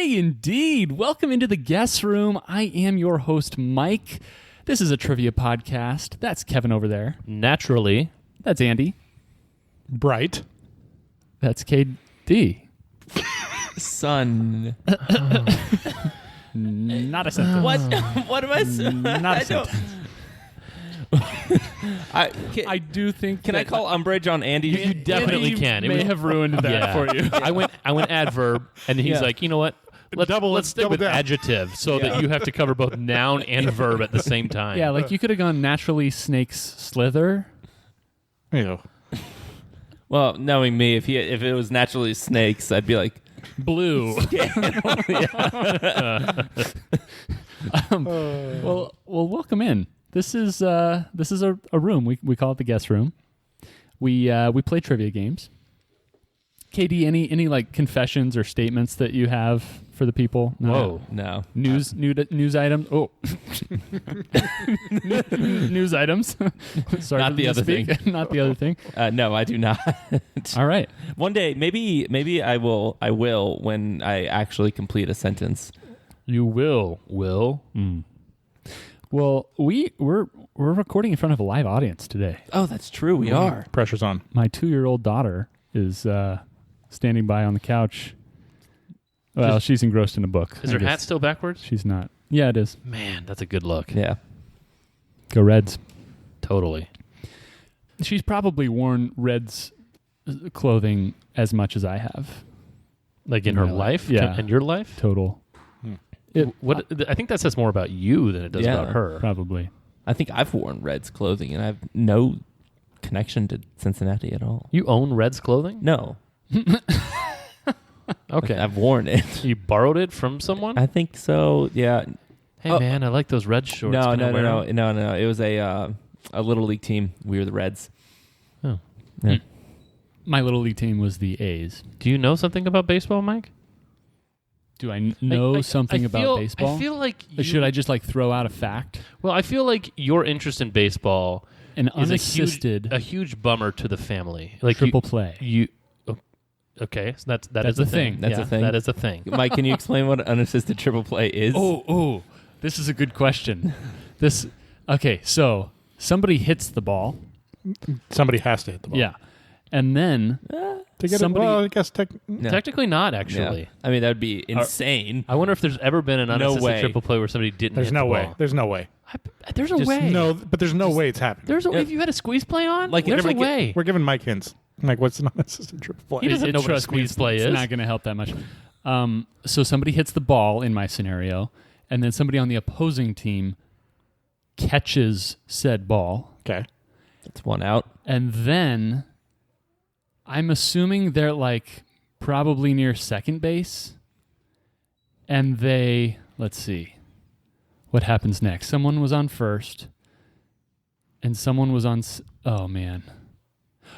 may indeed. Welcome into the guest room. I am your host, Mike. This is a trivia podcast. That's Kevin over there. Naturally. That's Andy. Bright. That's KD. Sun. Not a sentence. What? What am I saying? Not a sentence. I do think. Can I call umbrage on Andy? You definitely Andy can. May have ruined that for you. I went adverb, and he's like, you know what? Let's stick with down. adjective so that you have to cover both noun and verb at the same time. Yeah, like you could have gone naturally snakes slither. Ew. Well, knowing me, if it was naturally snakes, I'd be like Blue. Well, welcome in. This is a room. We call it the guest room. We play trivia games. KD, any like confessions or statements that you have for the people? Whoa. no News items. Oh, news items. Sorry, Not the other thing. Not the other thing. No, I do not. All right. One day, maybe I will when I actually complete a sentence. You will. Well, we're recording in front of a live audience today. Oh, that's true. We are. Pressure's on. My 2-year-old daughter is standing by on the couch. Well, she's engrossed in a book. Is her hat still backwards? She's not. Yeah, it is. Man, that's a good look. Yeah. Go Reds. Totally. She's probably worn Reds clothing as much as I have. Like in In her my life? yeah. In your life? Total. I think that says more about you than it does Yeah. about her. Probably. I think I've worn Reds clothing, and I have no connection to Cincinnati at all. You own Reds clothing? No. Okay. Like, I've worn it. You borrowed it from someone? I think so. Yeah. Hey, man, I like those Reds shorts. No. Can I wear them? No. It was a little league team. We were the Reds. Oh. Yeah. My little league team was the A's. Do you know something about baseball, Mike? Do I know something about baseball? I feel like Or should I just like throw out a fact? Well, I feel like your interest in baseball An is unassisted a huge bummer to the family. Like triple play. Okay, so that That's is a thing. That's a thing. That is a thing. Mike, can you explain what unassisted triple play is? Oh, this is a good question. Okay, so somebody hits the ball. Somebody has to hit the ball. Yeah. And then To get somebody- well, I guess No. Technically not, actually. Yeah. I mean, that would be insane. I wonder if there's ever been an unassisted way. triple play where somebody didn't There's hit no the way. ball. There's no way. There's a Just way. No, but there's no way it's happening. There's a way. If you had a squeeze play on, Like, there's a like, way. We're giving Mike hints. Like, what's an unassisted triple He play? doesn't know what a trust me, squeeze play it's is. not going to help that much. So somebody hits the ball in my scenario, and then somebody on the opposing team catches said ball, Okay. That's one out. and then I'm assuming they're like probably near second base, and let's see what happens next. Someone was on first, and someone was on. Oh man.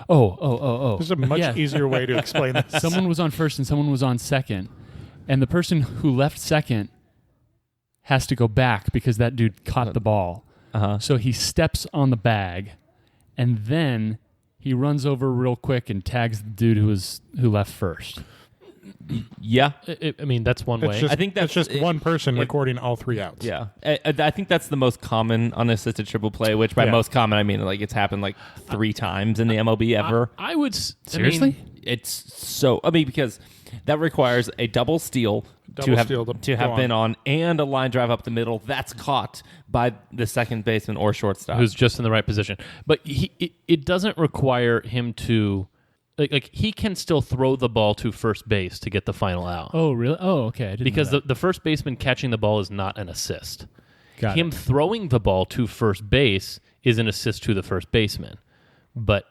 Oh. There's a much easier way to explain this. Someone was on first and someone was on second, and the person who left second has to go back because that dude caught the ball. Uh-huh. So he steps on the bag, and then he runs over real quick and tags the dude who left first. Yeah. I mean, that's one It's way. just, I think that's it's just one person recording all 3 outs. Yeah. I think that's the most common unassisted triple play, which by most common, I mean, like, it's happened like 3 times in the MLB ever. I would Seriously? It's so, because that requires a double steal to have been on and a line drive up the middle that's caught by the second baseman or shortstop. who's just in the right position. But it doesn't require him to like he can still throw the ball to first base to get the final out. Oh, really? Oh, okay. I didn't Because know the first baseman catching the ball is not an assist. Got Him it. throwing the ball to first base is an assist to the first baseman. But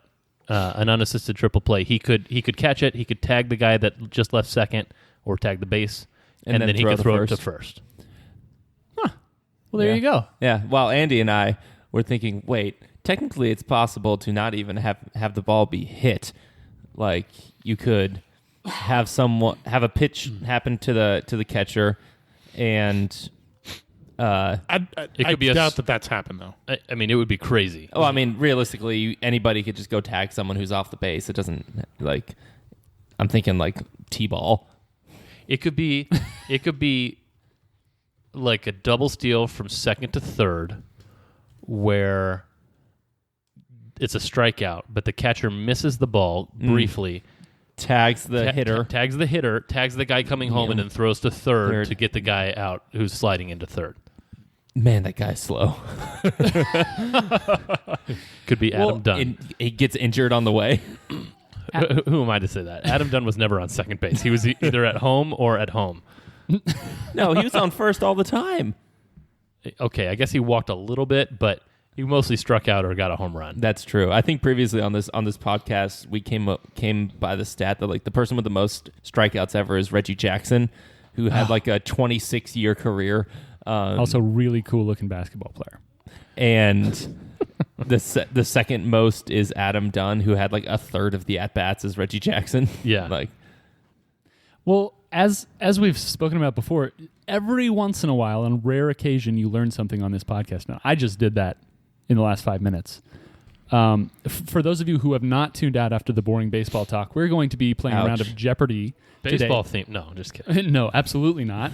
an unassisted triple play, he could catch it, he could tag the guy that just left second or tag the base, and then he could throw it to first. Well, there you go. Yeah. While Andy and I were thinking, wait, technically it's possible to not even have the ball be hit. Like, you could have a pitch happen to the catcher, and I could be doubt that's happened, though. I mean, it would be crazy. I mean, realistically, anybody could just go tag someone who's off the base. It doesn't, like, I'm thinking like T-ball. It could be like a double steal from second to third, where it's a strikeout, but the catcher misses the ball briefly. Tags the hitter. Tags the guy coming home, and then throws to third to get the guy out who's sliding into third. Man, that guy's slow. Could be Adam Dunn. He gets injured on the way. Who am I to say that? Adam Dunn was never on second base. He was either at home or at home. No, he was on first all the time. Okay, I guess he walked a little bit, but he mostly struck out or got a home run. That's true. I think previously on this podcast we came by the stat that like the person with the most strikeouts ever is Reggie Jackson, who had like a 26-year career. Also, really cool looking basketball player. And the second most is Adam Dunn, who had like a third of the at bats as Reggie Jackson. Yeah, Well, as we've spoken about before, every once in a while, on rare occasion, you learn something on this podcast. Now, I just did that in the last 5 minutes. For those of you who have not tuned out after the boring baseball talk, we're going to be playing a round of Jeopardy baseball today. theme. No, just kidding. No, absolutely not.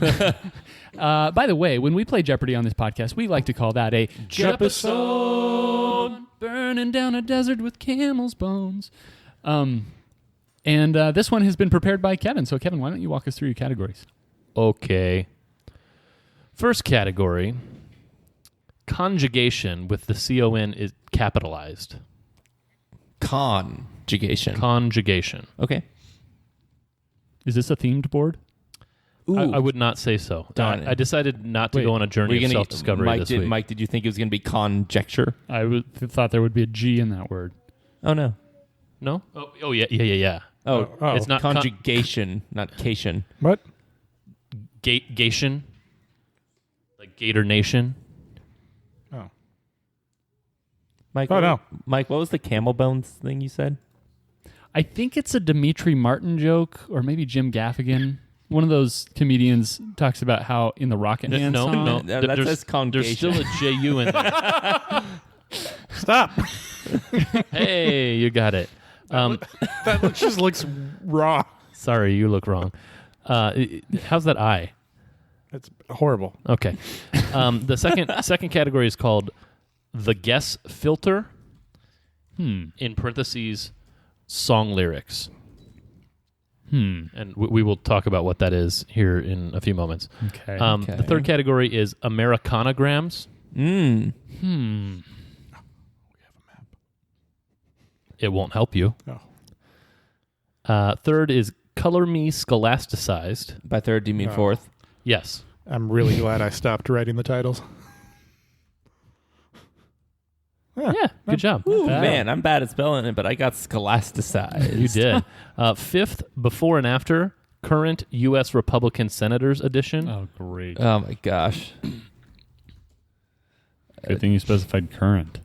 By the way, when we play Jeopardy on this podcast, we like to call that a Jeopisode, burning down a desert with camel's bones. And this one has been prepared by Kevin. So, Kevin, why don't you walk us through your categories? Okay. First category, conjugation with the C-O-N is capitalized. Conjugation. Conjugation. Okay. Is this a themed board? I would not say so. Darn it. I decided not to go on a journey of self-discovery this week. Mike, did you think it was going to be conjecture? I thought there would be a G in that word. Oh, no. No? Oh yeah. Oh, It's not conjugation, not cation. What? Gation? Like Gator Nation? Oh. Mike, no. Mike, what was the camel bones thing you said? I think it's a Dimitri Martin joke, or maybe Jim Gaffigan. One of those comedians talks about how in the Rocket Man song. No. That says congregation. There's still a J-U in there. Stop. Hey, you got it. That just looks raw. Sorry, you look wrong. How's that I? It's horrible. Okay. The second category is called the guess filter. In parentheses, song lyrics. And we will talk about what that is here in a few moments. Okay. The third category is Americanograms. Mm. We have a map. It won't help you. Oh. Third is Color Me Scholasticized. By third, do you mean No. fourth? Yes. I'm really glad I stopped writing the titles. Yeah, good job. Ooh, man, I'm bad at spelling it, but I got scholasticized. You did. Fifth, Before and After, Current U.S. Republican Senators Edition. Oh, great. Oh, my gosh. Good thing you specified current.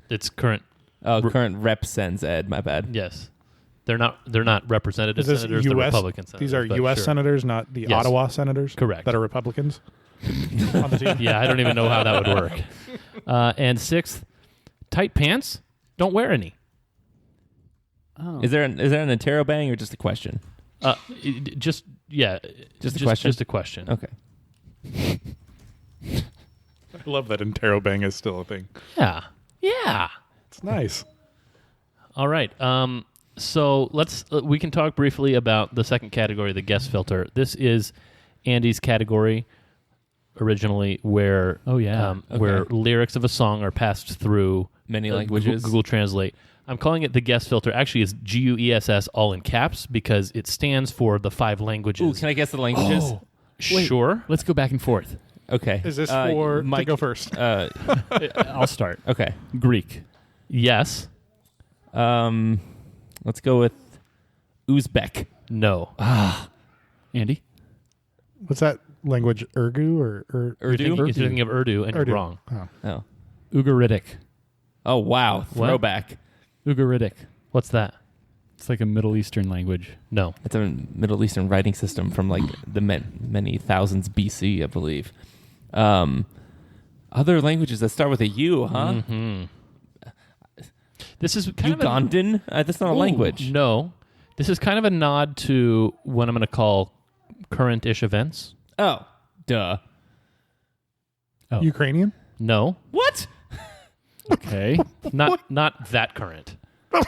It's current. Oh, current rep sends Ed. My bad. Yes. They're not representative Is this senators, they're US? Republican senators. These are but U.S. sure. senators, not the Yes. Ottawa senators? Correct. That are Republicans on the team? Yeah, I don't even know how that would work. And sixth, tight pants, don't wear any. Oh. Is there an interrobang or just a question? Just Just a question? Just a question. Okay. I love that interrobang is still a thing. Yeah. It's nice. All right. So we can talk briefly about the second category, the guest filter. This is Andy's category originally, where where lyrics of a song are passed through Many languages. Google Translate. I'm calling it the guest filter. Actually, it's GUESS all in caps because it stands for the 5 languages. Ooh, can I guess the languages? Oh, wait. Sure. Let's go back and forth. Okay. Is this for Mike? to go first? I'll start. Okay. Greek. Yes. Let's go with Uzbek. No. Andy? What's that language? Urdu or You're thinking of Urdu, and Urdu. you're wrong. Oh. Oh. Ugaritic. Oh, wow. What? Throwback. Ugaritic. What's that? It's like a Middle Eastern language. No. It's a Middle Eastern writing system from like the many thousands BC, I believe. Other languages that start with a U, huh? Mm-hmm. This is kind Ugandan? That's not a language. No. This is kind of a nod to what I'm going to call current-ish events. Oh, duh. Oh. Ukrainian? No, What? Okay. not that current. What?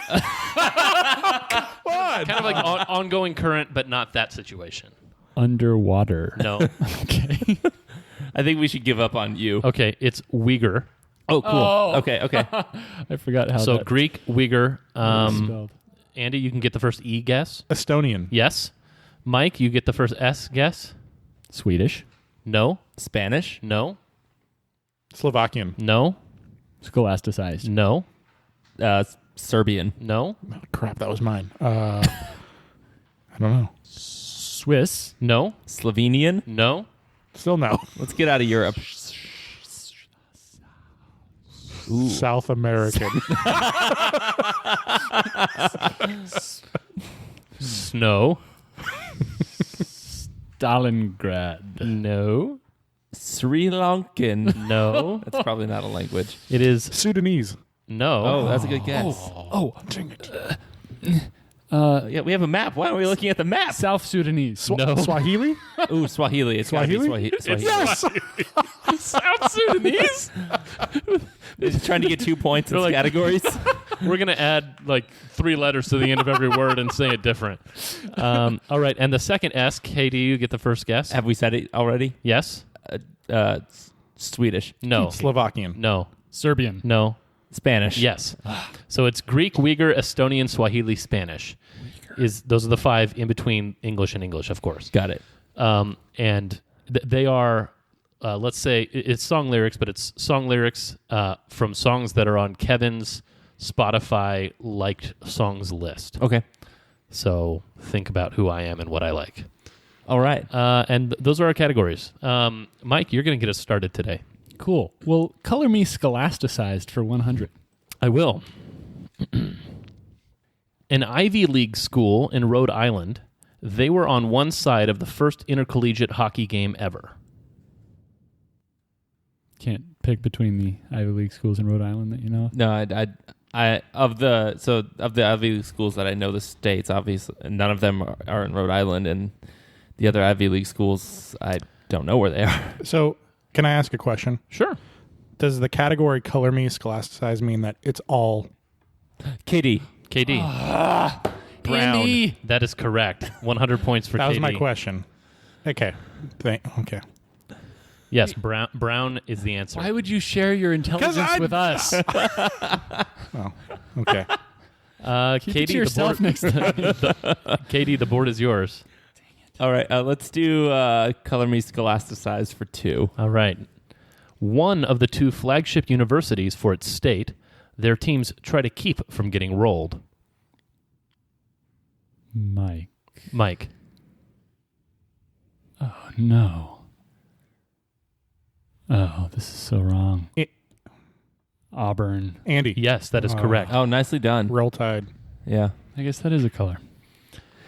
Kind of like ongoing current, but not that situation. Underwater. No. Okay. I think we should give up on you. Okay, it's Uyghur. Oh, cool. Oh. Okay. I forgot how So that Greek, Uyghur. was spelled. Andy, you can get the first E guess. Estonian. Yes. Mike, you get the first S guess. Swedish. No. Spanish? No. Slovakian. No. Scholasticized. No. Serbian. No. Oh, crap, that was mine. I don't know. Swiss. No. Slovenian? No. Still no. Let's get out of Europe. Ooh. South American. Snow. Stalingrad. No. Sri Lankan. No. That's probably not a language. It is Sudanese. no. Oh, that's a good guess. Oh. Yeah, we have a map. Why aren't we looking at the map? South Sudanese. No. Swahili? Ooh, Swahili. It's gotta be Swahili? Swahili. Yes! South Sudanese? They're just trying to get 2 points in They're like- categories. We're going to add like 3 letters to the end of every word and say it different. All right. And the second S, Katie, you get the first guess. Have we said it already? Yes? Swedish. No. Slovakian. No. Serbian. No. Spanish. Yes. So it's Greek, Uyghur, Estonian, Swahili, Spanish. Those are the 5 in between English and English, of course. Got it. And they are, let's say, it's song lyrics, but it's song lyrics from songs that are on Kevin's Spotify liked songs list. Okay. So think about who I am and what I like. All right. And those are our categories. Mike, you're going to get us started today. Cool. Well, color me scholasticized for 100. I will. An Ivy League school in Rhode Island, they were on one side of the first intercollegiate hockey game ever. Can't pick between the Ivy League schools in Rhode Island that you know of? No, of the Ivy League schools that I know the states, obviously none of them are in Rhode Island, and the other Ivy League schools I don't know where they are. So, can I ask a question? Sure. Does the category color me scholasticized mean that it's all KD. KD. brown? Andy! That is correct. 100 points for That KD. was my question. Okay. Okay. Yes, brown is the answer. Why would you share your intelligence with us? Oh, okay. Keep it Katie, to yourself next time. Katie, the board is yours. All right, let's do color me scholasticized for 2. All right. One of the 2 flagship universities for its state, their teams try to keep from getting rolled. Mike. Oh, no. Oh, this is so wrong. Auburn. Andy. Yes, that is correct. Oh, nicely done. Roll Tide. Yeah. I guess that is a color.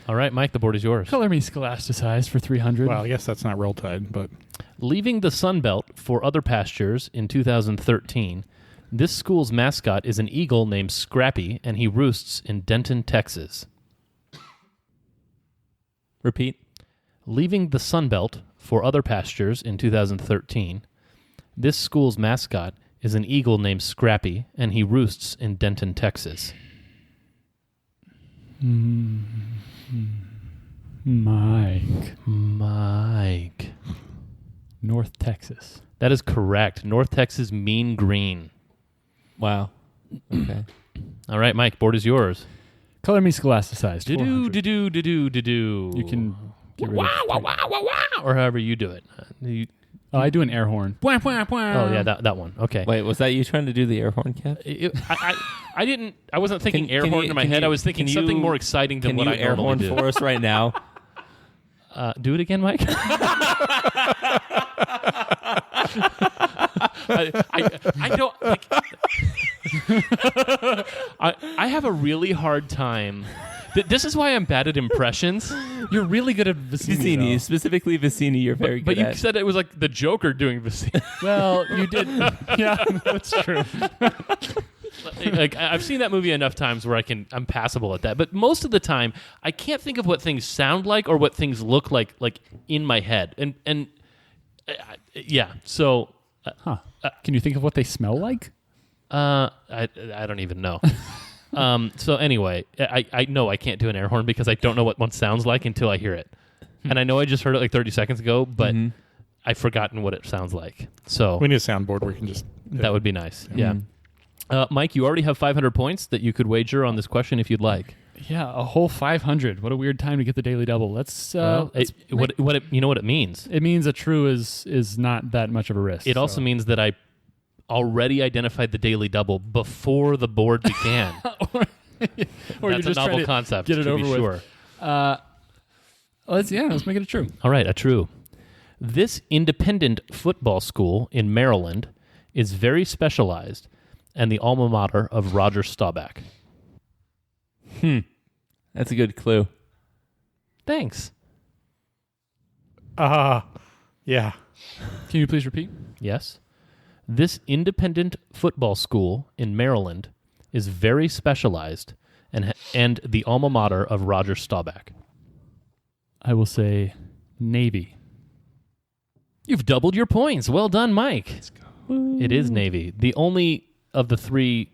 All right, Mike, the board is yours. Color me scholasticized for 300. Well, I guess that's not Roll Tide, but Leaving the Sun Belt for other pastures in 2013, this school's mascot is an eagle named Scrappy, and he roosts in Denton, Texas. Repeat. Leaving the Sun Belt for other pastures in 2013, this school's mascot is an eagle named Scrappy, and he roosts in Denton, Texas. Mike. North Texas. That is correct. North Texas Mean Green. Wow. Okay. All right, Mike, board is yours. Color me scholasticized. Do 400. do. You can get rid of or however you do it. Oh, I do an air horn. Oh yeah, that one. Okay. Wait, was that you trying to do the air horn, Kev? I didn't. I wasn't thinking Can- air can horn you- in my can head. you- I was thinking can something you- more exciting than Can what you I air horn normally do. for us right now? Do it again, Mike. I don't. Like, I have a really hard time. This is why I'm bad at impressions. You're really good at Vicini. Vicini, specifically Vicini, you're very But good you at. said it was like the Joker doing Vicini. Well, you did. Yeah, that's true. Like I've seen that movie enough times where I'm passable at that. But most of the time, I can't think of what things sound like or what things look like in my head. And yeah. So, Can you think of what they smell like? I don't even know. So anyway, I know I can't do an air horn because I don't know what one sounds like until I hear it. And I know I just heard it like 30 seconds ago, but I've forgotten what it sounds like. So We need a soundboard where we can just... that would be nice. Yeah. Mike, you already have 500 points that you could wager on this question if you'd like. Yeah, a whole 500. What a weird time to get the daily double. Let's. You know what it means? It means a true is not that much of a risk. It also means that I already identified the daily double before the board began. or That's you're a just novel trying to concept. Get it to over be with. Sure. Let's make it a true. All right, a true. This independent football school in Maryland is very specialized and the alma mater of Roger Staubach. That's a good clue. Thanks. Yeah. Can you please repeat? Yes. This independent football school in Maryland is very specialized and the alma mater of Roger Staubach. I will say Navy. You've doubled your points. Well done, Mike. Let's go. It is Navy. The only of the three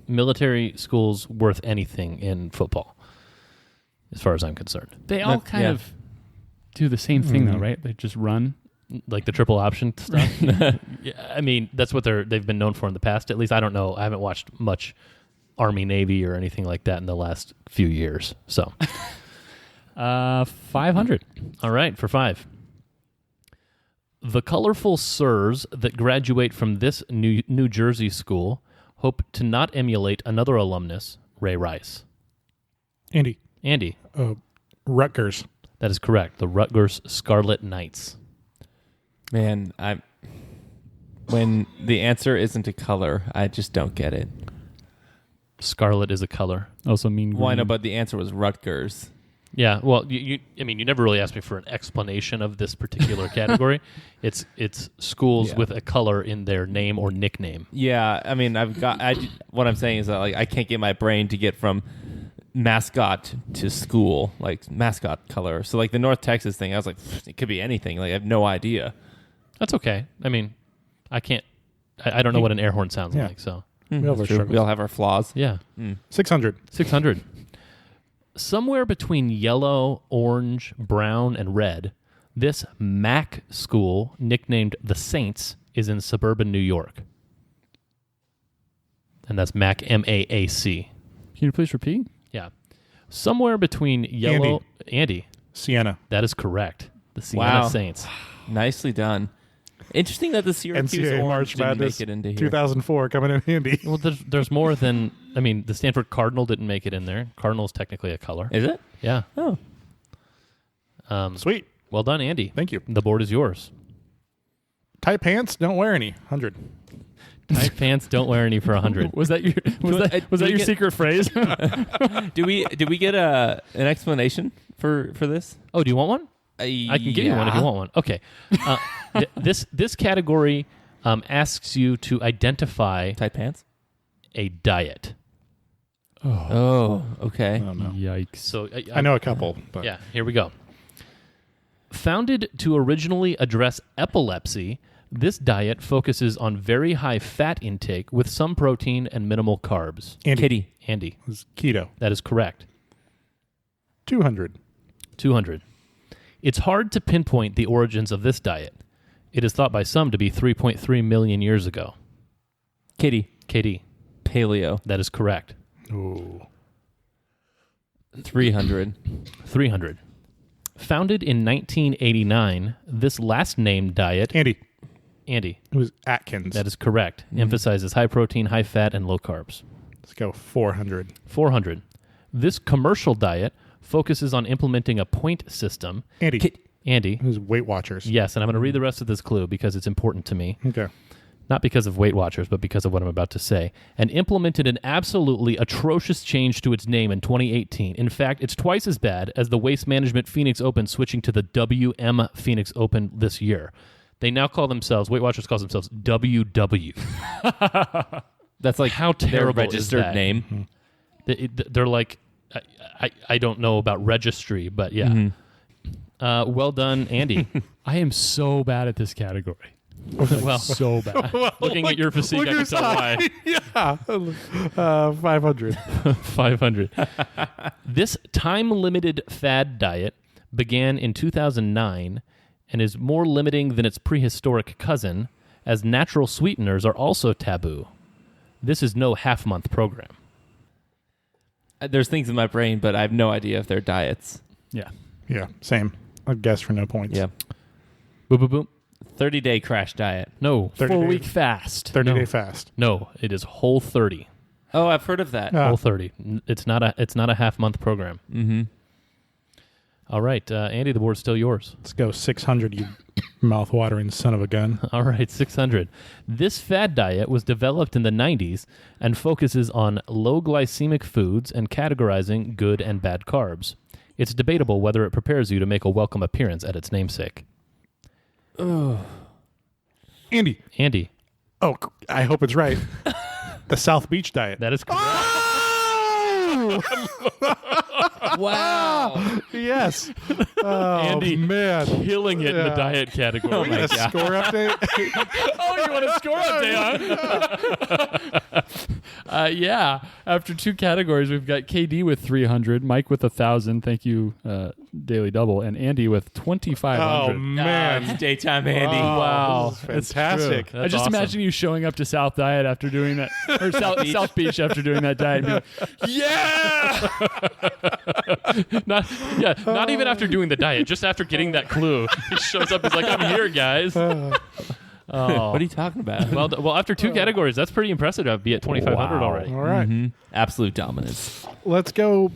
military schools worth anything in football, as far as I'm concerned. They all kind of do the same thing, though, right? They just run. Like the triple option stuff. Yeah, I mean, that's what they've been known for in the past. At least I don't know. I haven't watched much Army, Navy, or anything like that in the last few years. So, 500. All right, for 5. The colorful sirs that graduate from this New Jersey school hope to not emulate another alumnus, Ray Rice. Andy. That Rutgers. is correct. The Rutgers Scarlet Knights. Man, when the answer isn't a color, I just don't get it. Scarlet is a color. Also mean green. Well, I know, but the answer was Rutgers. Yeah, well, you never really asked me for an explanation of this particular category. It's schools with a color in their name or nickname. Yeah, I mean, what I'm saying is that I can't get my brain to get from mascot to school, like mascot color. So the North Texas thing, I was like, it could be anything. I have no idea. That's okay. I mean, I can't. I don't know what an air horn sounds like. So We all have our struggles. We all have our flaws. yeah, 600. 600. Somewhere between yellow, orange, brown, and red, this MAC school, nicknamed the Saints, is in suburban New York. And that's MAC, MAAC. Can you please repeat? Yeah. Somewhere between yellow... Andy. Sienna. That is correct. The Sienna Wow. Saints. Nicely done. Interesting that the Syracuse NCAA Orange March didn't Madness make it into here. 2004 coming in handy. Well, there's more than... I mean, the Stanford Cardinal didn't make it in there. Cardinal is technically a color. Is it? Yeah. Oh. Sweet. Well done, Andy. Thank you. The board is yours. Tight pants, don't wear any. 100. Tight pants, don't wear any for 100. Was that your secret phrase? Did we get an explanation for this? Oh, do you want one? I can give you one if you want one. Okay. This category asks you to identify Tight pants? a diet. Oh, okay. Oh, no. Yikes. So I know a couple, but Yeah, here we go. Founded to originally address epilepsy, this diet focuses on very high fat intake with some protein and minimal carbs. Andy. Kitty. Andy, It was keto. that is correct. 200. 200. It's hard to pinpoint the origins of this diet. It is thought by some to be 3.3 million years ago. Kitty. KD, Paleo. that is correct. Ooh. 300. 300. Founded in 1989, this last name diet, Andy. Andy, It was Atkins. that is correct, emphasizes high protein, high fat, and low carbs. Let's go 400. 400. This commercial diet focuses on implementing a point system. Andy. Andy, It was Weight Watchers. yes, and I'm going to read the rest of this clue because it's important to me. Okay. Not because of Weight Watchers, but because of what I'm about to say, and implemented an absolutely atrocious change to its name in 2018. In fact, it's twice as bad as the Waste Management Phoenix Open switching to the WM Phoenix Open this year. They now call themselves, Weight Watchers calls themselves WW. That's like How terrible their is registered that? name. They're like, I don't know about registry, but yeah. Well done, Andy. I am so bad at this category. Well, So bad. looking at your physique, I can tell why. Yeah. 500. 500. This time-limited fad diet began in 2009 and is more limiting than its prehistoric cousin, as natural sweeteners are also taboo. This is no half-month program. There's things in my brain, but I have no idea if they're diets. Yeah. Yeah, same. I guess for no points. Yeah. Boom, boom, boom. 30-day crash diet. No. 30 4-week days. fast. 30-day fast. No, it is Whole 30. Oh, I've heard of that. Whole 30. It's not a half-month program. Mm-hmm. All right, Andy, the board's still yours. Let's go 600, you mouth-watering son of a gun. All right, 600. This fad diet was developed in the 90s and focuses on low glycemic foods and categorizing good and bad carbs. It's debatable whether it prepares you to make a welcome appearance at its namesake. Andy. Andy, Oh, I hope it's right. The South Beach diet. that is correct. Wow. Yes. Oh, Andy, man. killing it in the Yeah. diet category. Oh, my God. Score update? Oh, you want a score update, huh? Yeah. After 2 categories, we've got KD with 300, Mike with 1,000. Thank you, Daily Double, and Andy with 2,500. Oh, man. It's daytime, Andy. Wow. That's fantastic. I just awesome. imagine you showing up to South Diet after doing that, or South Beach after doing that diet. And being like, Not even after doing the diet, just after getting that clue. He shows up, he's like, I'm here, guys. Oh. What are you talking about? Well, after 2 categories, that's pretty impressive to be at 2,500 already. All right. Absolute dominance. Let's go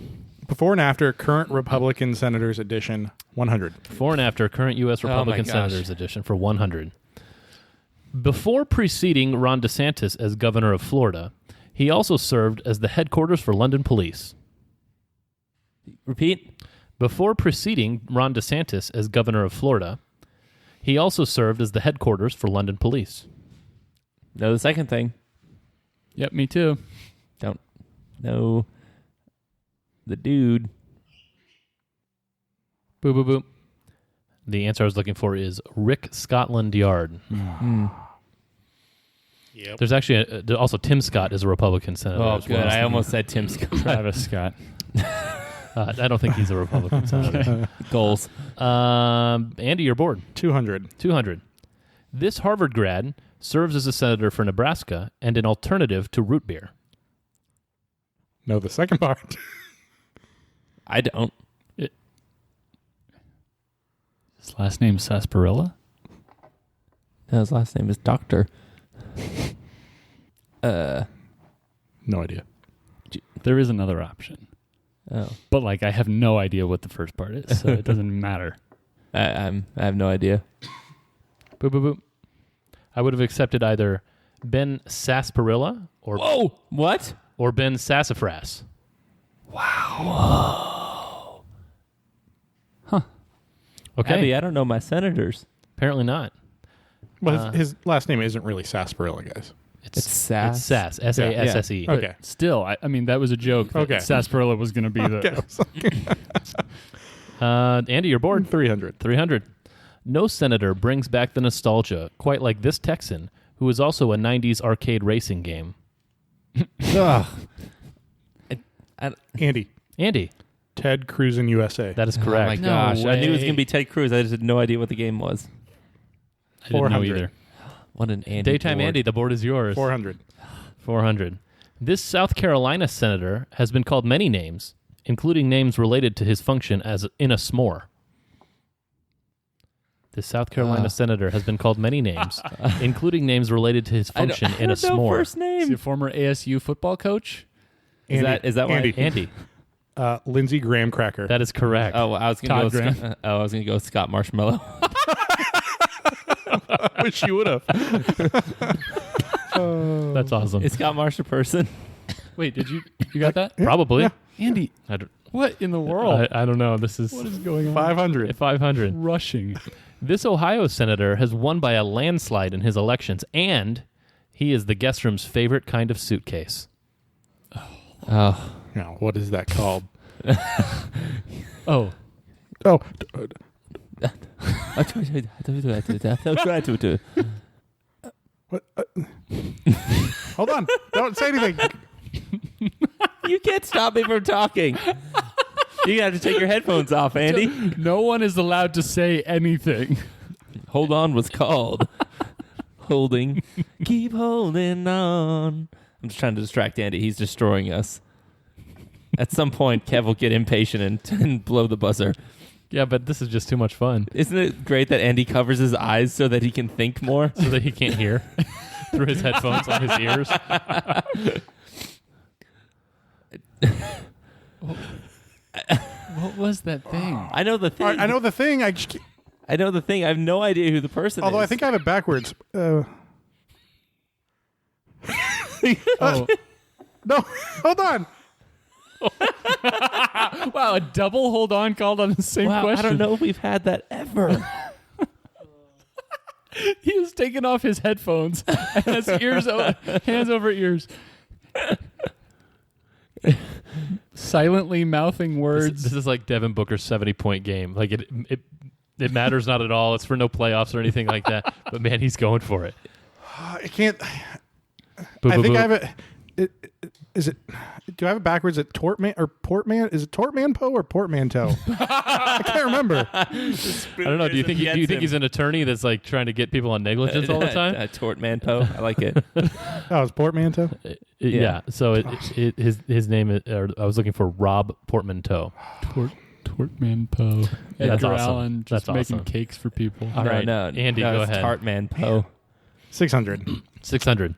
before and after current Republican Senators edition 100. Before and after current U.S. Republican gosh. Senators edition for 100. Before preceding Ron DeSantis as governor of Florida, he also served as the headquarters for London police. Repeat. Before preceding Ron DeSantis as governor of Florida, he also served as the headquarters for London police. No, the second thing. yep, me too. Don't know the dude. Boo, boo, boo. The answer I was looking for is Rick Scotland Yard. Yep. There's actually also Tim Scott is a Republican senator. Oh, as well. good. I almost said Tim Scott. Travis Scott. I don't think he's a Republican senator. Goals. Andy, you're bored. 200. 200. This Harvard grad serves as a senator for Nebraska and an alternative to root beer. No, the second part. I don't. His last name is Sarsaparilla? No, his last name is Doctor. No idea. There is another option. Oh. But, like, I have no idea what the first part is, so it doesn't matter. I have no idea. Boop, boop, boop. I would have accepted either Ben Sarsaparilla or Whoa! What? or Ben Sassafras. Wow. Huh. Okay. Abby, I don't know my senators. Apparently not. Well, his last name isn't really Sarsaparilla, guys. It's Sass. It's Sass. S-A-S-S-E. But Okay. still, I mean, that was a joke. That Okay. Sarsaparilla was going to be the... Andy, you're bored. 300. 300. No senator brings back the nostalgia quite like this Texan, who is also a 90s arcade racing game. Ugh. Andy. Andy, Ted Cruz in USA. that is Oh my correct. gosh. I knew it was way. going to be Ted Cruz. I just had no idea what the game was. I didn't know 400. either. What an Andy. Daytime board. Andy, the board is yours. 400. 400. This South Carolina senator has been called many names, including names related to his function as in a s'more. This South Carolina senator has been called many names, including names related to his function in a I don't know s'more. first Is he a name. former ASU football coach? Is Andy. that why? Andy. Andy, Lindsey Graham Cracker. that is correct. Oh, I was going to Todd go. I was going to go with Scott Marshmallow. I wish you would have. That's awesome. Is Scott Marsh a person? Wait, did you got that? Probably. Yeah. Andy, I don't, what in the world? I don't know. This is What is going on? 500. 500. Rushing. This Ohio senator has won by a landslide in his elections, and He is the guest room's favorite kind of suitcase. Oh. Now, what is that called? Oh, Oh, what? Hold on. Don't say anything. You can't stop me from talking. You have to take your headphones off, Andy. no one is allowed to say anything. Hold on was called. Holding. Keep holding on. I'm just trying to distract Andy. He's destroying us. At some point, Kev will get impatient and blow the buzzer. Yeah, but this is just too much fun. Isn't it great that Andy covers his eyes so that he can think more? So that he can't hear through his headphones on his ears. What was that thing? I know the thing. I know the thing. I know the thing. I have no idea who the person Although is. I think I have it backwards. Oh, No, hold on. wow! A double hold on called on the same wow, question. I don't know if we've had that ever. He was taking off his headphones and has hands over ears, silently mouthing words. This is like Devin Booker's 70-point game. Like it matters not at all. It's for no playoffs or anything like that. But man, he's going for it. I can't. Boo, I boo, think boo. I have it. Is it? Do I have it backwards at Tortman or Portman? Is it Tortmanpo or Portmanteau? I can't remember. I don't know. Do you think he's an attorney that's like trying to get people on negligence all the time? Tortmanpo. I like it. Oh, it's Portmanteau. Yeah. So his name is. Or I was looking for Rob Portmanteau. Tortmanpo. Yeah, that's Edgar awesome. Allan just That's making awesome. cakes for people. All right, Andy, go it's ahead. Tartmanpo. 600. 600.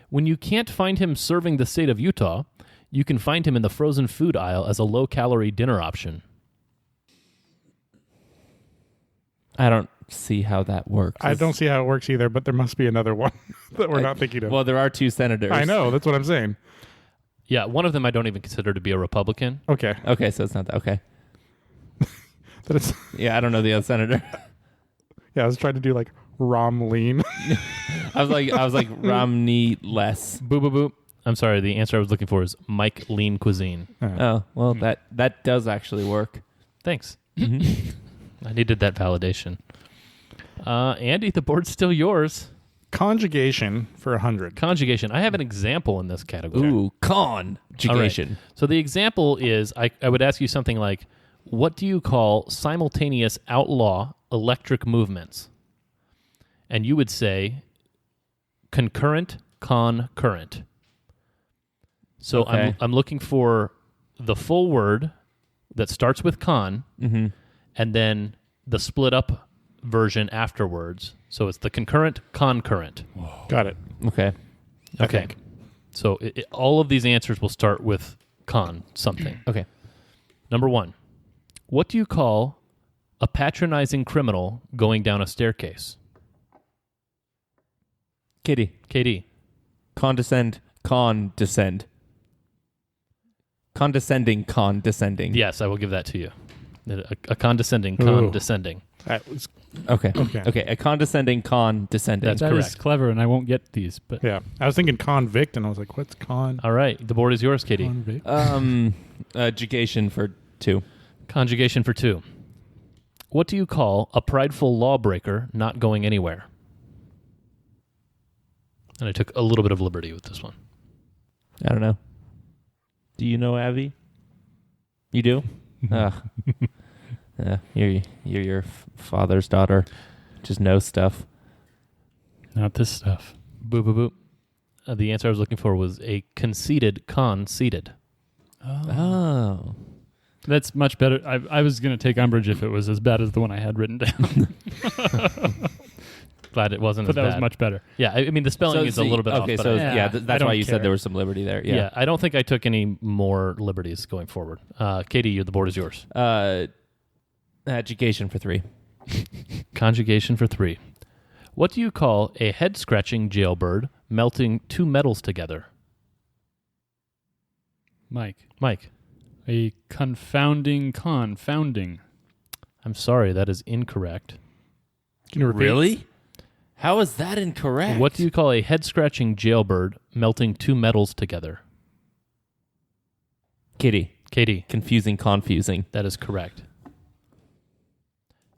When you can't find him serving the state of Utah, you can find him in the frozen food aisle as a low-calorie dinner option. I don't see how that works. I don't see how it works either, but there must be another one that we're not thinking of. Well, there are two senators. I know. That's what I'm saying. Yeah, one of them I don't even consider to be a Republican. Okay. Okay, so it's not that. Okay. But it's, Yeah, I don't know the other senator. yeah, I was trying to do like Rom Lean. I was like Romney less. Boo, boo, boo. I'm sorry, the answer I was looking for is Mike Lean Cuisine. Oh, well, that does actually work. Thanks. I needed that validation. Andy, the board's still yours. Conjugation for 100. Conjugation. I have an example in this category. Ooh, conjugation. So the example is, I would ask you something like, what do you call simultaneous outlaw electric movements? And you would say concurrent, concurrent. So Okay. I'm looking for the full word that starts with con, Mm-hmm. and then the split up version afterwards. So it's the concurrent, concurrent. Got it. Okay. Okay. So all of these answers will start with con something. Okay. Number 1. What do you call a patronizing criminal going down a staircase? Kitty. KD. Condescend. Condescend. Condescending. Yes, I will give that to you. A condescending, Ooh. condescending. That was Okay. Okay. Okay. A condescending, condescending. That's That is correct. clever, and I won't get these. But yeah. I was thinking convict, and I was like, "What's con?" All right. The board is yours, Katie. Convict. Jugation for 2. Conjugation for 2. What do you call a prideful lawbreaker not going anywhere? And I took a little bit of liberty with this one. I don't know. Do you know Avi? You do? You're your father's daughter. Just know stuff. not this stuff. Boo, boo, boo. The answer I was looking for was a conceited conceited. Oh. That's much better. I was going to take umbrage if it was as bad as the one I had written down, Glad it wasn't but as that bad. was much better. Yeah, I mean, the spelling is a little bit off. Okay, but so I- Yeah, I that's why don't you said care. there was some liberty there. yeah, I don't think I took any more liberties going forward. Katie, the board is yours. Education for 3. Conjugation for 3. What do you call a head-scratching jailbird melting 2 metals together? Mike, A confounding. I'm sorry, that is incorrect. Can you repeat? Really? How is that incorrect? What do you call a head-scratching jailbird melting two metals together? Kitty. Katie, Confusing. that is correct.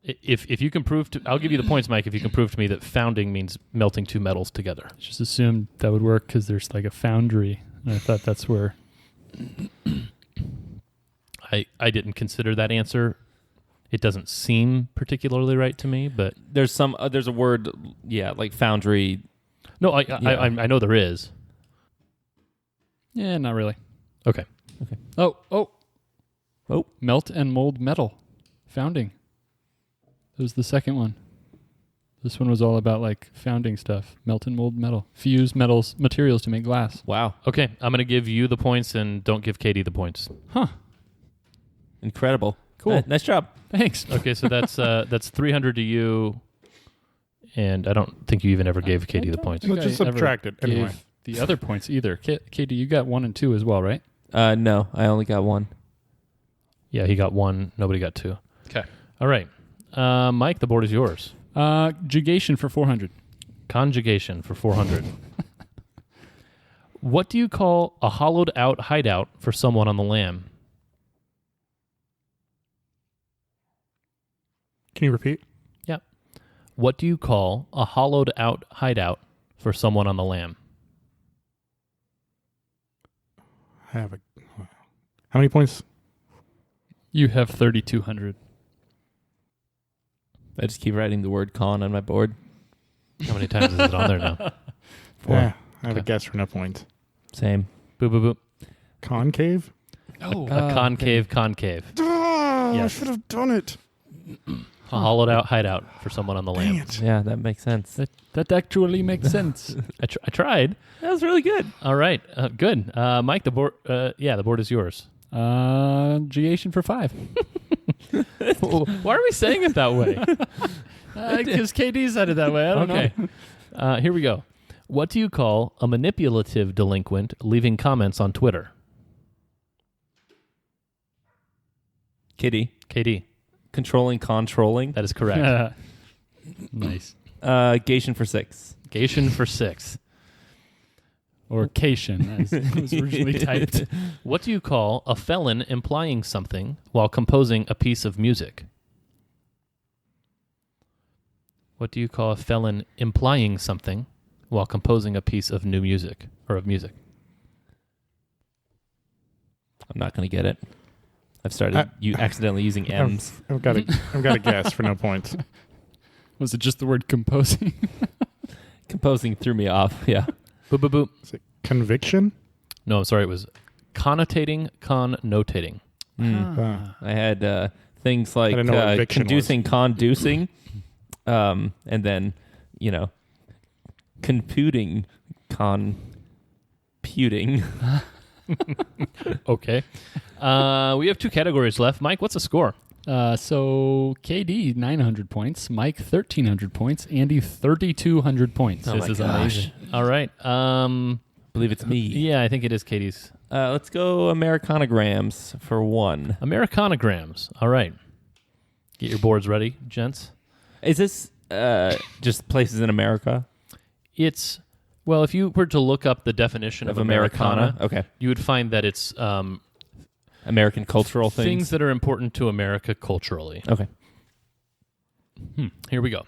If you can prove to, I'll give you the points, Mike. If you can prove to me that founding means melting two metals together. Just assumed that would work because there's like a foundry. And I thought that's where. I didn't consider that answer. It doesn't seem particularly right to me, but There's a word, like foundry. no, I know there is. Yeah, not really. Okay. Oh. Oh. Melt and mold metal. Founding. That was the second one. This one was all about like founding stuff. Melt and mold metal. Fuse materials to make glass. Wow. Okay, I'm going to give you the points and don't give Katie the points. Huh. Incredible. Cool. Nice job. Thanks. Okay, so that's 300 to you, and I don't think you even ever gave Katie the points. Let's just subtract it anyway. The other points either. Katie, you got 1 and 2 as well, right? No, I only got one. Yeah, he got 1. Nobody got 2. Okay. All right. Mike, the board is yours. Jugation for 400. Conjugation for 400. What do you call a hollowed out hideout for someone on the lam? Can you repeat? Yep. What do you call a hollowed out hideout for someone on the lam? I have how many points? You have 3,200. I just keep writing the word con on my board. How many times is it on there now? 4. Yeah, I have Okay. a guess for no points. Same. Boop, boop, boop. Concave? Oh, A concave. Oh, Yes. I should have done it. A hollowed out hideout for someone on the Dang lam. it. Yeah, that makes sense. that actually makes sense. I tried. That was really good. All right. Good. Mike, the board. The board is yours. Jugation for 5. Why are we saying it that way? Because KD said it that way. I don't know. Here we go. What do you call a manipulative delinquent leaving comments on Twitter? Kitty. KD. Controlling. That is correct. Nice. Gation for 6. Gation for 6. Or Cation, as it was originally typed. What do you call a felon implying something while composing a piece of music? What do you call a felon implying something while composing a piece of new music or of music? I'm not going to get it. I've started accidentally using M's. I've got a guess for no points. Was it just the word composing? Composing threw me off. Yeah. Boop, boop, boop. Is it conviction? No, sorry, it was connotating. Ah. I had things like I didn't know what eviction conducing, and then, computing. Okay. We have 2 categories left. Mike, what's the score? So KD 900 points, Mike 1,300 points, Andy 3,200 points. Oh This my is gosh. amazing. All right. I believe it's me. Yeah, I think it is Katie's. Let's go Americanograms for 1. Americanograms. All right. Get your boards ready, gents. Is this just places in America? It's, well, if you were to look up the definition of Americana, Okay. you would find that it's American cultural things that are important to America culturally. Okay. Here we go.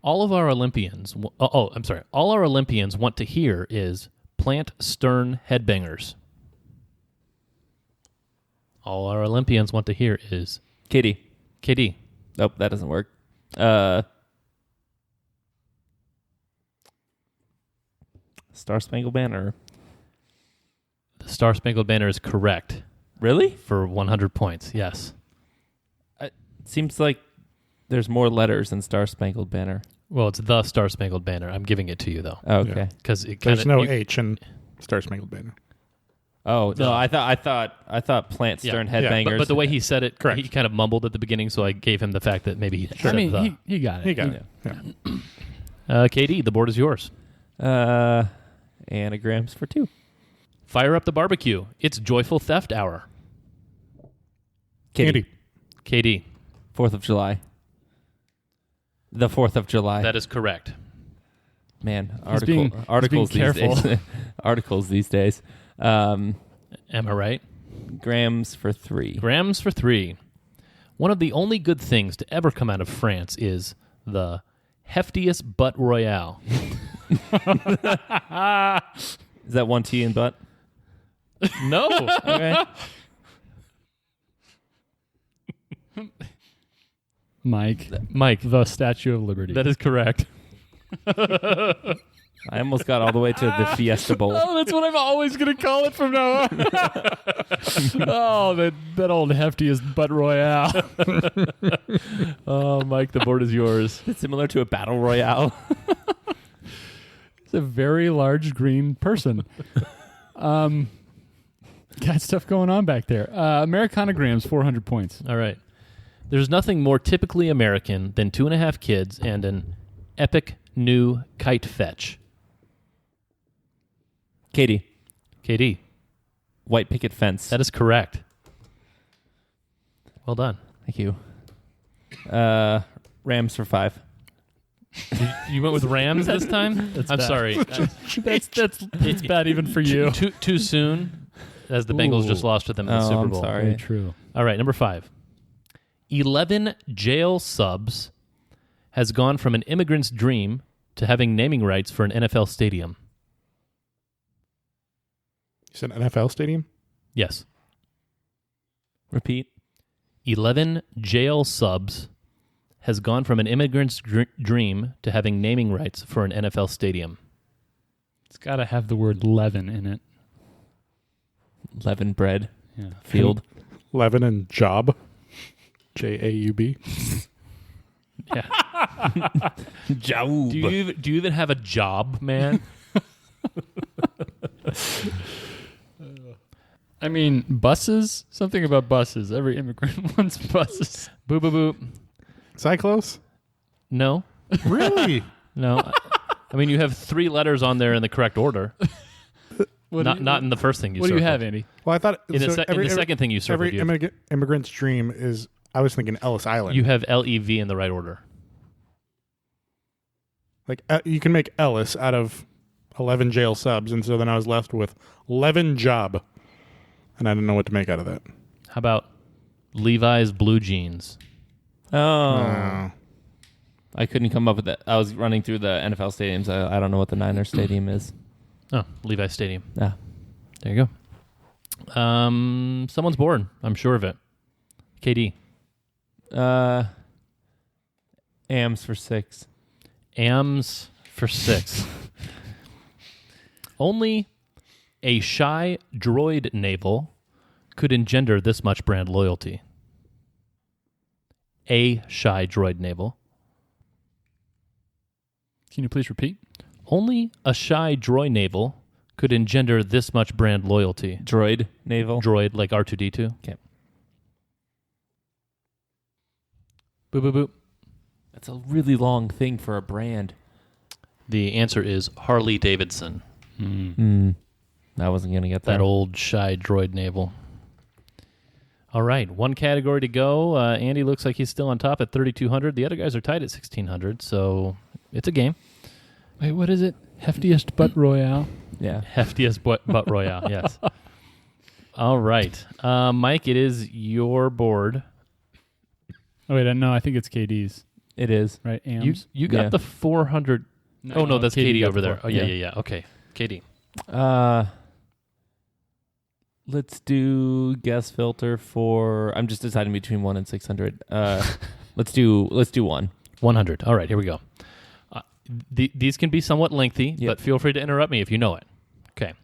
All our Olympians want to hear is plant stern headbangers. All our Olympians want to hear is Kitty. KD. Nope, that doesn't work. Star Spangled Banner. The Star Spangled Banner is correct Really? for 100 points. Yes. It seems like there's more letters than Star Spangled Banner. Well, it's the Star Spangled Banner. I'm giving it to you though, Oh, okay. because it There's kinda, no H in Star Spangled Banner. Oh no, I thought plant stern Yeah, headbangers. But the way he said it, Correct. he kind of mumbled at the beginning, so I gave him the fact that maybe he said I mean, the. he got it. He got Yeah. it. Yeah. KD, the board is yours. Anagrams for 2. Fire up the barbecue. It's Joyful Theft Hour. Kitty. Andy. KD. 4th of July. The 4th of July. That is correct. Man, being articles these careful. days. Articles these days. Am I right? Grams for 3. Grams for 3. One of the only good things to ever come out of France is the Heftiest butt Royale. Is that 1 T in butt? No. Okay. Mike, the Statue of Liberty. That is correct. I almost got all the way to the Fiesta Bowl. Oh, that's what I'm always going to call it from now on. Oh, that old Heftiest butt Royale. Oh, Mike, the board is yours. It's similar to a battle royale. It's a very large green person. Got stuff going on back there. Americanograms, 400 points. All right. There's nothing more typically American than 2.5 kids and an epic new kite fetch. Katie, KD. white picket fence. That is correct. Well done. Thank you. Rams for 5. You went with Rams this time? I'm bad. sorry. That's bad even for you. Too soon, as the Bengals Ooh. just lost to them in the Oh, Super I'm Bowl. sorry. Very true. All right, number 5. 11 jail subs has gone from an immigrant's dream to having naming rights for an NFL stadium. You said NFL stadium? Yes. Repeat. 11 jail subs has gone from an immigrant's dream to having naming rights for an NFL stadium. It's got to have the word leaven in it. Leaven bread. Yeah. Field. Levin and Job. Jaub. Yeah. Jaub. Do you even have a job, man? I mean, buses? Something about buses. Every immigrant wants buses. Boop, boop, boop. Cyclos? No. Really? No. I mean, you have 3 letters on there in the correct order. Not in the first thing you What do you circled. have, Andy? Well, I thought In the second thing you circled, every you have, immigrant's dream is. I was thinking Ellis Island. you have LEV in the right order. Like you can make Ellis out of 11 jail subs, and so then I was left with Levin Job, and I didn't know what to make out of that. How about Levi's blue jeans? Oh. I couldn't come up with that. I was running through the NFL stadiums. I don't know what the Niners stadium is. Oh, Levi's Stadium. Ah. There you go. Someone's bored. I'm sure of it. KD. AMs for 6. AMs for 6. Only a shy droid navel could engender this much brand loyalty. A shy droid navel. Can you please repeat? Only a shy droid navel could engender this much brand loyalty. Droid naval. Droid, like R2-D2. Okay. Boop, boop, boop. That's a really long thing for a brand. The answer is Harley Davidson. I wasn't going to get That old shy droid navel. All right, one category to go. Andy looks like he's still on top at 3,200. The other guys are tied at 1,600, so it's a game. Wait, what is it? Heftiest butt Royale? Yeah. Heftiest butt Royale, yes. All right. Mike, it is your board. Oh, wait, no, I think it's KD's, It is. right? AMs? You got Yeah. the 400. No, that's KD Katie got over the there. four. Oh, yeah. Okay. Katie. Let's do guest filter for. I'm just deciding between 1 and 600. Let's do 1. 100. All right, here we go. These can be somewhat lengthy, Yep. but feel free to interrupt me if you know it. Okay.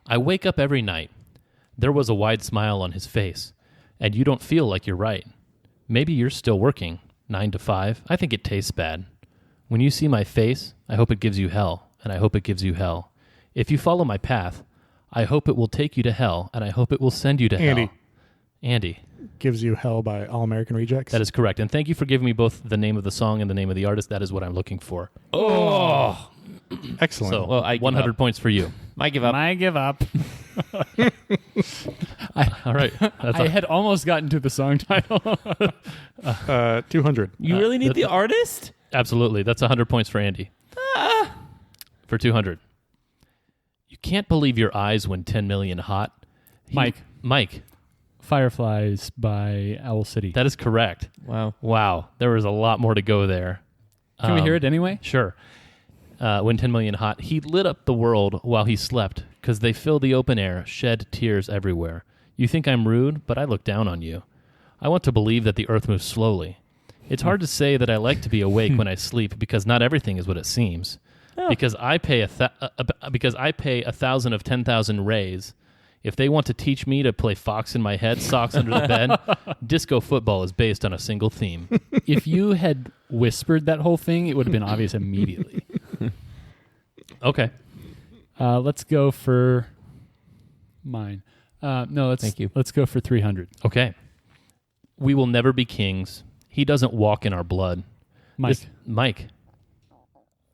I wake up every night. There was a wide smile on his face, and you don't feel like you're right. Maybe you're still working, 9 to 5. I think it tastes bad. When you see my face, I hope it gives you hell, and I hope it gives you hell. If you follow my path, I hope it will take you to hell, and I hope it will send you to hell. Andy. Gives You Hell by All American Rejects. That is correct. And thank you for giving me both the name of the song and the name of the artist. That is what I'm looking for. Oh. Excellent. So Well, I give 100 up. points for you. I give up. I give up. All right. That's I had almost gotten to the song title. 200. You really need the artist? absolutely. That's 100 points for Andy. For 200. You can't believe your eyes when 10 million hot. Mike. Fireflies by Owl City. That is correct. Wow. There was a lot more to go there. Can we hear it anyway? Sure. When 10 million hot, he lit up the world while he slept, because they fill the open air, shed tears everywhere. You think I'm rude, but I look down on you. I want to believe that the earth moves slowly. It's hard to say that I like to be awake when I sleep, because not everything is what it seems. Oh. Because I pay 1,000 of 10,000 rays. If they want to teach me to play fox in my head, socks under the bed, disco football is based on a single theme. If you had whispered that whole thing, it would have been obvious immediately. Okay. Let's go for mine. Thank you. Let's go for 300. Okay. We will never be kings. He doesn't walk in our blood. Mike. Mike.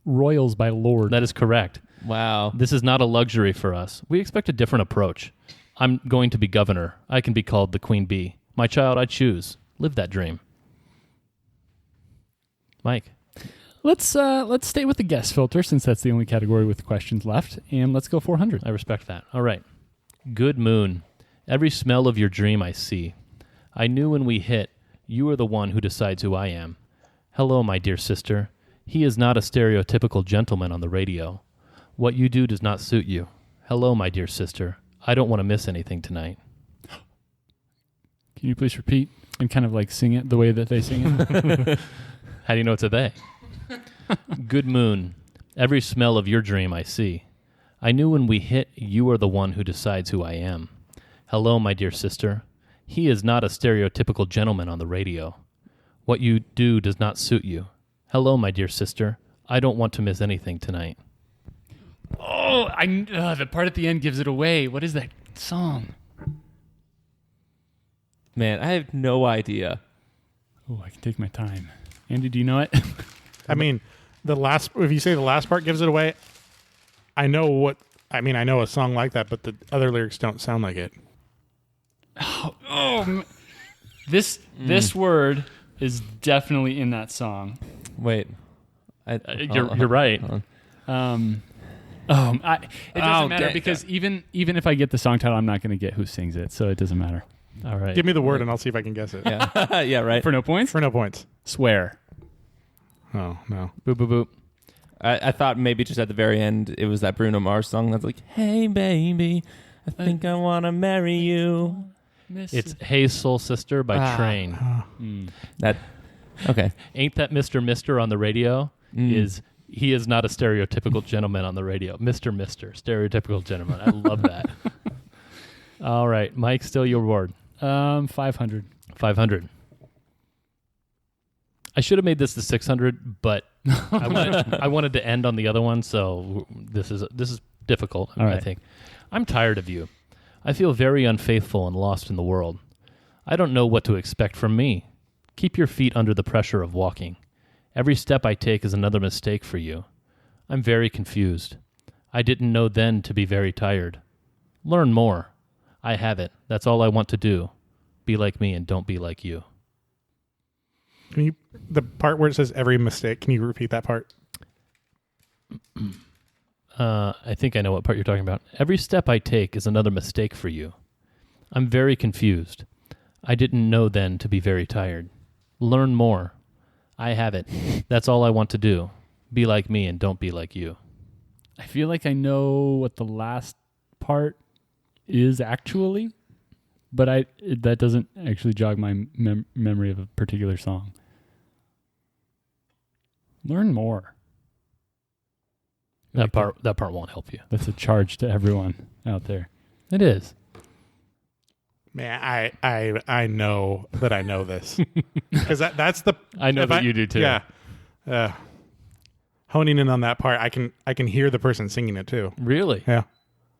Royals by Lord. That is correct. Wow. This is not a luxury for us. We expect a different approach. I'm going to be governor. I can be called the queen bee. My child, I choose. Live that dream. Mike. Let's stay with the guest filter, since that's the only category with questions left, and let's go 400. I respect that. All right. Good moon. Every smell of your dream I see. I knew when we hit, you are the one who decides who I am. Hello, my dear sister. He is not a stereotypical gentleman on the radio. What you do does not suit you. Hello, my dear sister. I don't want to miss anything tonight. Can you please repeat and kind of like sing it the way that they sing it? How do you know it's a they? Good moon. Every smell of your dream I see. I knew when we hit, you are the one who decides who I am. Hello, my dear sister. He is not a stereotypical gentleman on the radio. What you do does not suit you. Hello, my dear sister. I don't want to miss anything tonight. Oh, the part at the end gives it away. What is that song? Man, I have no idea. Oh, I can take my time. Andy, do you know it? I mean, if you say the last part gives it away, I know a song like that, but the other lyrics don't sound like it. This word is definitely in that song. Wait. You're right. It doesn't matter because even if I get the song title, I'm not going to get who sings it, so it doesn't matter. All right. Give me the word and I'll see if I can guess it. Yeah. Yeah, right. For no points? For no points. Swear. Oh, no. Boop, boop, boop. I thought maybe just at the very end it was that Bruno Mars song that's like, hey, baby, I think I want to marry you. It's Hey Soul Sister by Train. That, okay. Ain't that Mr. on the radio? He is not a stereotypical gentleman on the radio. Mr. Stereotypical gentleman. I love that. All right. Mike, still your reward. 500. 500. I should have made this the 600, but I wanted to end on the other one, so this is difficult, All right. I think. I'm tired of you. I feel very unfaithful and lost in the world. I don't know what to expect from me. Keep your feet under the pressure of walking. Every step I take is another mistake for you. I'm very confused. I didn't know then to be very tired. Learn more. I have it. That's all I want to do. Be like me and don't be like you. The part where it says every mistake, can you repeat that part? I think I know what part you're talking about. Every step I take is another mistake for you. I'm very confused. I didn't know then to be very tired. Learn more. I have it. That's all I want to do. Be like me and don't be like you. I feel like I know what the last part is actually, but that doesn't actually jog my memory of a particular song. Learn more. That part won't help you. That's a charge to everyone out there. It is. Man, I know that I know this because that's the. I know that you do too. Yeah, honing in on that part, I can hear the person singing it too. Really? Yeah.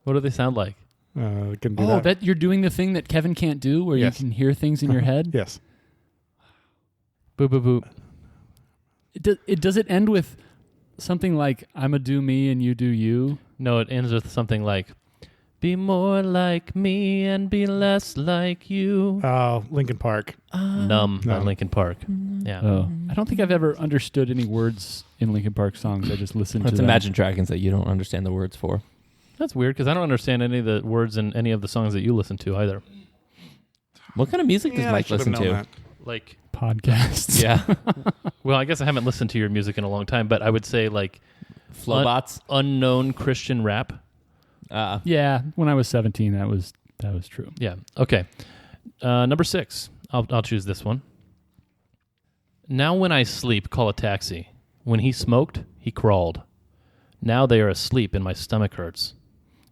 What do they sound like? Can do that. You're doing the thing that Kevin can't do, where Yes. you can hear things in your head. Yes. Boop boop boop. Does it end with something like "I'ma do me and you do you"? No, it ends with something like, Be more like me and be less like you. Oh, Lincoln Park. Numb by Lincoln Park. Yeah. Oh, I don't think I've ever understood any words in Linkin Park songs. I just listened to Let's them. Imagine Dragons that you don't understand the words for. That's weird because I don't understand any of the words in any of the songs that you listen to either. What kind of music does Yeah, I Mike should have listen known to? that. Like, podcasts. Yeah. well, I guess I haven't listened to your music in a long time, but I would say like Flowbots. unknown Christian rap. Yeah, when I was 17, that was true. Yeah. Okay. Number 6. I'll choose this one. Now when I sleep, call a taxi. When he smoked, he crawled. Now they are asleep and my stomach hurts.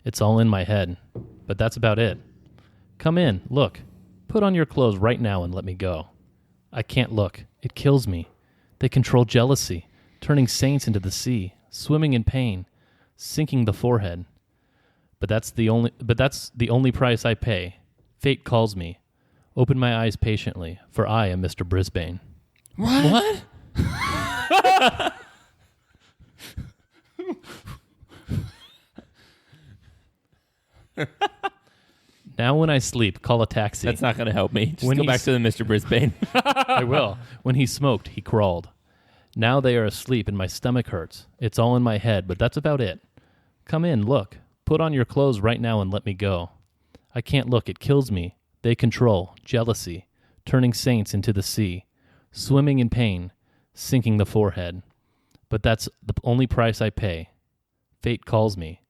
It's all in my head, but that's about it. Come in, look. Put on your clothes right now and let me go. I can't look. It kills me. They control jealousy, turning saints into the sea, swimming in pain, sinking the forehead. But that's the only price I pay. Fate calls me. Open my eyes patiently, for I am Mr. Brisbane. What? Now when I sleep, call a taxi. That's not going to help me. Just When go he's- back to the Mr. Brisbane. I will. When he smoked, he crawled. Now they are asleep and my stomach hurts. It's all in my head, but that's about it. Come in, look. Put on your clothes right now and let me go. I can't look. It kills me. They control jealousy, turning saints into the sea, swimming in pain, sinking the forehead. But that's the only price I pay. Fate calls me.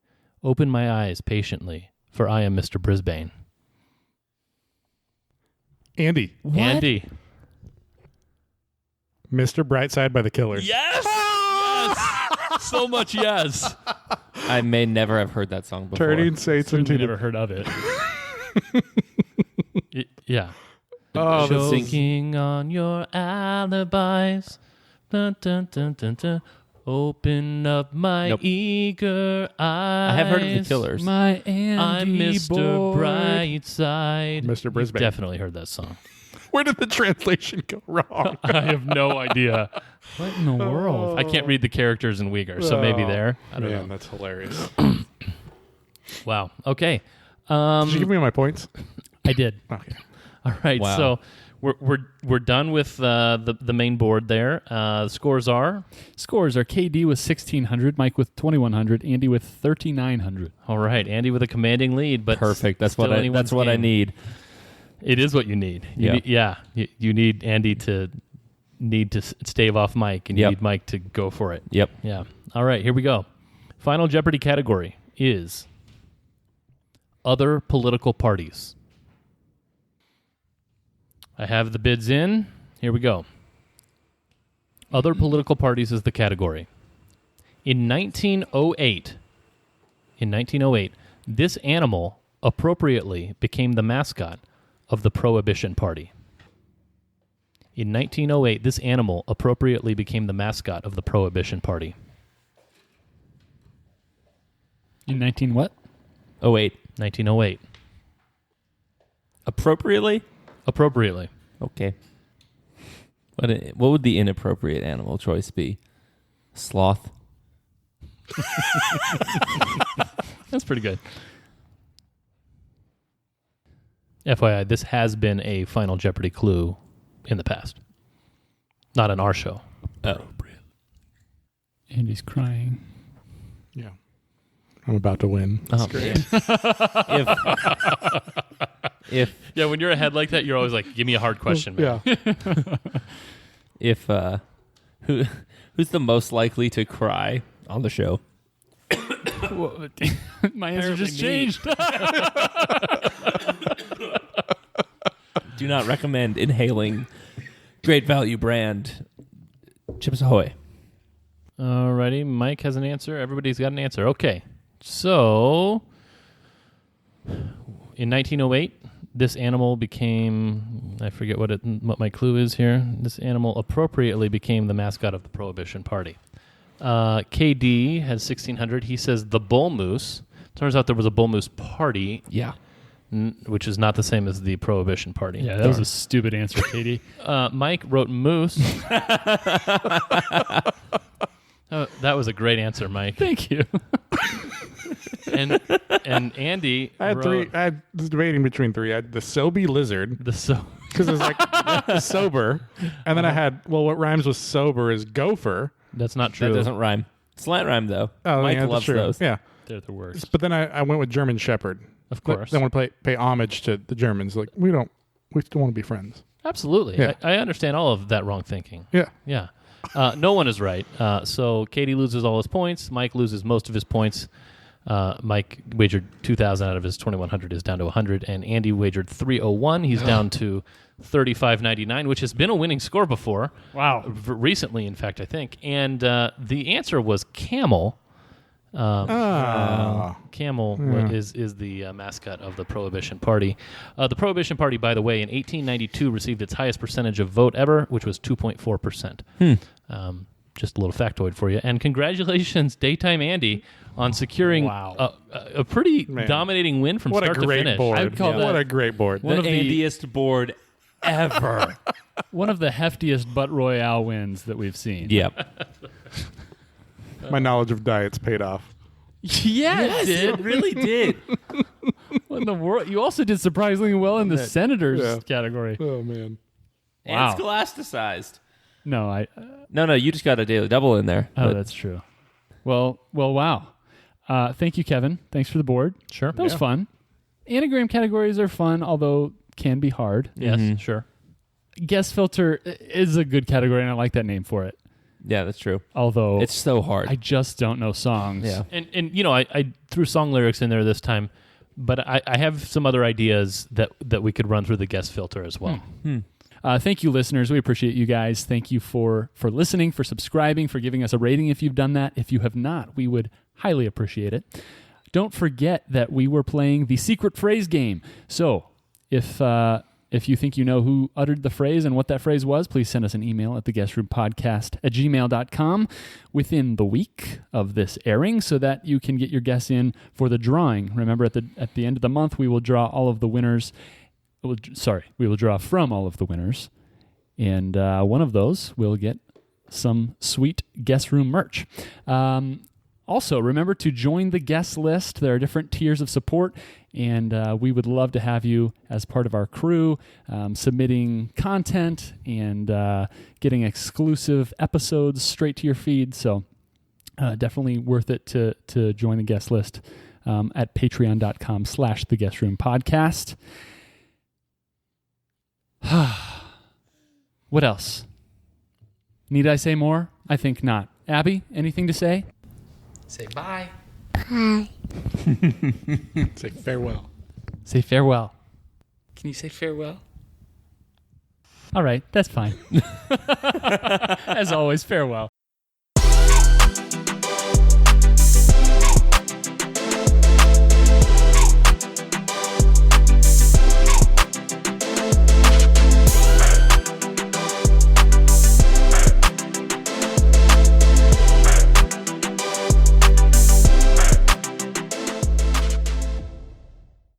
Open my eyes patiently, for I am Mr. Brisbane. Andy. Andy. Mr. Brightside by the Killers. Yes! Yes! So much yes. I may never have heard that song before. Turning Saints Certainly into never heard of it. Yeah. Oh, this is- Sinking on your alibis. Dun, dun, dun, dun, dun. Open up my Nope. eager eyes. I have heard of the Killers. My Andy I'm Mr. boy. Brightside. Mr. Brisbane. Definitely heard that song. Where did the translation go wrong? I have no idea. What in the world? I can't read the characters in Uyghur, so maybe there. I don't Man, know. that's hilarious. Wow. Okay. Did you give me my points? I did. Okay. All right. Wow. So we're done with the main board there. The scores are Scores are KD with 1,600, Mike with 2,100, Andy with 3,900. all right. Andy with a commanding lead, but Perfect. That's still what I. anyone's That's what I game. need. It is what you need. Yeah. You need Andy to stave off Mike, and you Yep. need Mike to go for it. Yep. Yeah. All right, here we go. Final Jeopardy category is other political parties. I have the bids in. Here we go. Other political parties is the category. In 1908, this animal appropriately became the mascot of the Prohibition Party. In 1908, this animal appropriately became the mascot of the Prohibition Party. In 19 what? Oh wait. 1908. Appropriately. Appropriately. Okay. What would the inappropriate animal choice be? Sloth. That's pretty good. FYI, this has been a Final Jeopardy clue in the past. Not on our show. Oh. Andy's crying. Yeah. I'm about to win. Oh, man. if Yeah, when you're ahead like that, you're always like, give me a hard question, man. Yeah. who's the most likely to cry on the show? My answer just Apparently me. changed. Do not recommend inhaling Great Value brand Chips Ahoy. Alrighty, Mike has an answer. Everybody's got an answer. Okay, so in 1908, this animal became, I forget what my clue is here. This animal appropriately became the mascot of the Prohibition Party. KD has 1,600. He says the bull moose. Turns out there was a bull moose party, Yeah. which is not the same as the Prohibition Party. Yeah, that was a stupid answer, Katie. Mike wrote moose. That was a great answer, Mike. Thank you. and Andy I had wrote three. I was debating between three. I had the Sobe Lizard the because it was like sober, and then I had what rhymes with sober is gopher. That's not true. That doesn't rhyme. Slant rhyme though. Oh, Mike yeah, that's loves true. those. Yeah, They're the worst. but then I went with German Shepherd. Of course. They want to pay homage to the Germans. Like we still want to be friends. Absolutely. Yeah. I understand all of that wrong thinking. Yeah. Yeah. No one is right. So Katie loses all his points. Mike loses most of his points. Mike wagered 2,000 out of his 2,100 is down to 100, and Andy wagered 301. He's down to 35.99, which has been a winning score before. Wow. Recently, in fact, I think. And the answer was camel. Camel is the mascot of the Prohibition Party. The Prohibition Party, by the way, in 1892 received its highest percentage of vote ever, which was 2.4%. Just a little factoid for you. And congratulations, Daytime Andy, on securing a pretty dominating win from What start a great to finish. board! I'd call that What a great board! one The of the Andiest board ever. one of the heftiest butt Royale wins that we've seen. Yep. My knowledge of diets paid off. Yeah, it did. really did. What in the world? You also did surprisingly well in the Senators Yeah. category. Oh man! Wow. And scholasticized. No, No, you just got a daily double in there. Oh, But that's true. Well, wow. Thank you, Kevin. Thanks for the board. Sure. That was fun. Anagram categories are fun, although can be hard. Yes, sure. Guest filter is a good category, and I like that name for it. yeah, that's true. Although It's so hard. I just don't know songs. Yeah. And you know, I threw song lyrics in there this time, but I have some other ideas that we could run through the guest filter as well. Thank you, listeners. We appreciate you guys. Thank you for listening, for subscribing, for giving us a rating if you've done that. If you have not, we would highly appreciate it. Don't forget that we were playing the secret phrase game. So if you think you know who uttered the phrase and what that phrase was, please send us an email at theguestroompodcast@gmail.com within the week of this airing so that you can get your guess in for the drawing. Remember, at the end of the month, we will draw all of the winners. We will draw from all of the winners, and one of those will get some sweet guest room merch. Also, remember to join the guest list. There are different tiers of support, and we would love to have you as part of our crew, submitting content and getting exclusive episodes straight to your feed. So definitely worth it to join the guest list at patreon.com/theguestroompodcast. What else? Need I say more? I think not. Abby, anything to say? Say bye. Say farewell. Say farewell. Can you say farewell? All right, that's fine. As always, farewell.